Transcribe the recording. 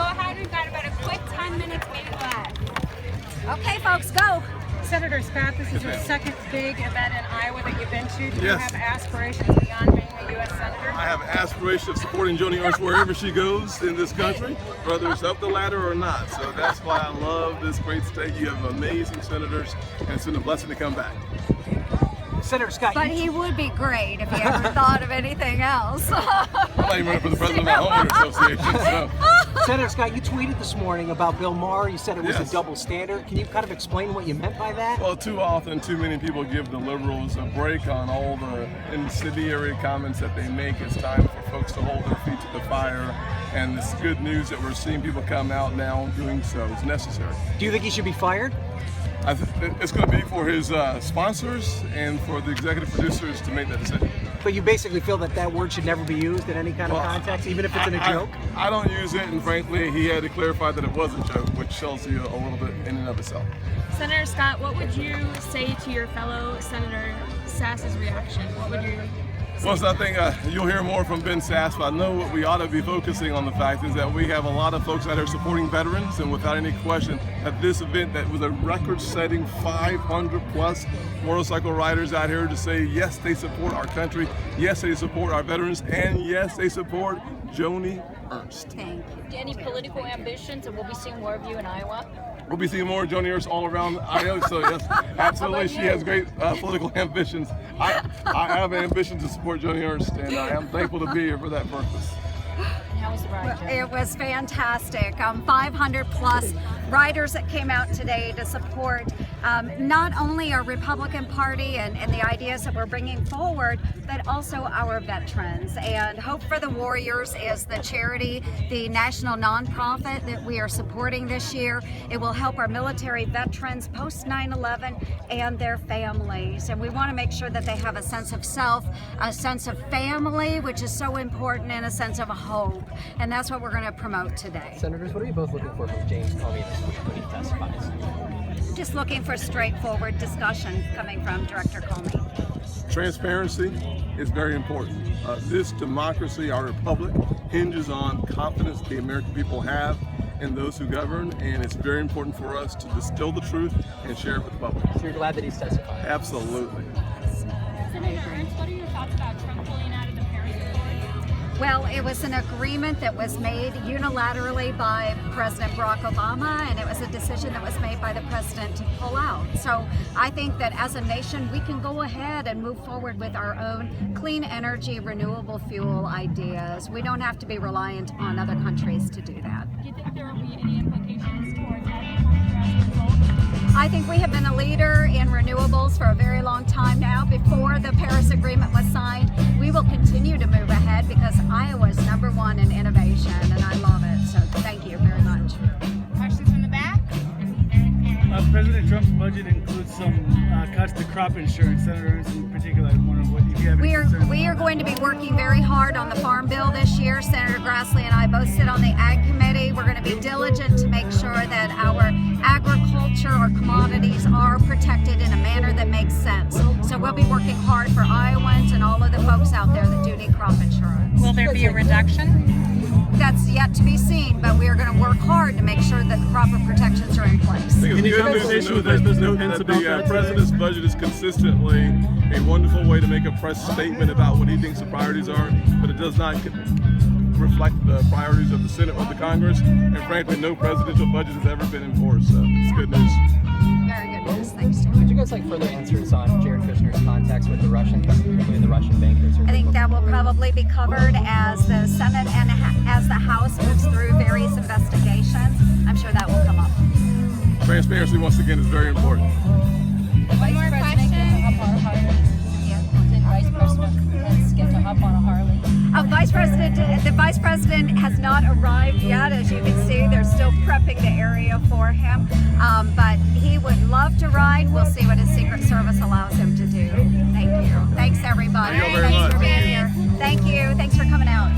go ahead. We've got about a quick 10 minutes maybe left. Okay, folks, go. Senator Scott, this is your second big event in Iowa that you've been to. Do you Yes. have aspirations beyond being a U.S. Senator? I have aspirations of supporting Joni Ernst wherever she goes in this country, whether it's up the ladder or not. So that's why I love this great state. You have amazing senators, and it's been a blessing to come back. Senator Scott, But he would be great if he ever thought of anything else. I'm not even running for the president of my homeowner association. So. Senator Scott, you tweeted this morning about Bill Maher. You said it was Yes. a double standard. Can you kind of explain what you meant by that? Well, too often, too many people give the liberals a break on all the incendiary comments that they make. It's time for folks to hold their feet to the fire, and it's good news that we're seeing people come out now doing so. It's necessary. Do you think he should be fired? It's going to be for his sponsors and for the executive producers to make that decision. But you basically feel that that word should never be used in any kind of context, even if it's in a joke? I don't use it, and frankly, he had to clarify that it was a joke, which tells you a little bit in and of itself. Senator Scott, what would you say to your fellow Senator Sass's reaction? What would you say? Well, so I think you'll hear more from Ben Sass, but I know what we ought to be focusing on the fact is that we have a lot of folks out there supporting veterans, and without any question, at this event that was a record-setting 500-plus motorcycle riders out here to say, yes, they support our country, yes, they support our veterans, and yes, they support Joni Ernst. Thank you. Any political ambitions, and we'll be seeing more of you in Iowa? We'll be seeing more Joni Ernst all around Iowa, so yes, absolutely, she has great political ambitions. I have ambitions to support Joni Ernst, and I am thankful to be here for that purpose. And how was the ride, Joe? It was fantastic. 500 plus riders that came out today to support not only our Republican Party and the ideas that we're bringing forward, but also our veterans. And Hope for the Warriors is the charity, the national nonprofit that we are supporting this year. It will help our military veterans post 9/11 and their families. And we want to make sure that they have a sense of self, a sense of family, which is so important, and a sense of hope. And that's what we're going to promote today. Senators, what are you both looking for from James Comey this week when he testifies? Just looking for straightforward discussion coming from Director Comey. Transparency is very important. This democracy, our republic, hinges on confidence the American people have in those who govern, and it's very important for us to distill the truth and share it with the public. So you're glad that he's testifying? Absolutely. Senator Ernst, what are your thoughts about Trump pulling out of the Paris Accord? Well, it was an agreement that was made unilaterally by President Barack Obama, and it was a decision that was made by the president to pull out. So I think that as a nation, we can go ahead and move forward with our own clean energy, renewable fuel ideas. We don't have to be reliant on other countries to do that. Do you think there will be any implications towards agriculture as a result? I think we have been a leader in renewables for a very long time now. Before the Paris Agreement was signed, we will continue to move ahead because Iowa is #1 in innovation, and I love it. So thank you very much. Questions from the back? President Trump's budget includes some cuts to crop insurance. Senator Ernst in particular, I wonder what if you have any concerns. We are going to be working very hard on the Farm Bill this year. Senator Grassley and I both sit on the Ag Committee. We're going to be diligent to make sure that our agriculture or commodities are protected in a manner that makes sense. So we'll be working hard for Iowans and all of the folks out there that do need crop insurance. Will there be a reduction? That's yet to be seen, but we are going to work hard to make sure that the proper protections are in place. I think it's Any good news conversation to with know President that Pence the about that today? president's budget is consistently a wonderful way to make a press statement about what he thinks the priorities are, but it does not reflect the priorities of the Senate or the Congress. And frankly, no presidential budget has ever been enforced, so it's good news. Very good news. Thanks. Would you guys like further answers on Jared Kushner's contacts with the Russian, particularly the Russian bankers? I think that will probably be covered as the Senate and as the House moves through various investigations. I'm sure that will come up. Transparency, once again, is very important. Vice more President get to hop on a Harley? Yeah. Did Vice President Pence get to hop on a Harley? The Vice President has not arrived yet. As you can see, they're still prepping the area for him. But he would love to ride. We'll see what his Secret Service allows him to do. Thank you. Thanks, everybody. Thank you very Thanks much. for being here. Thank you. Thanks for coming out.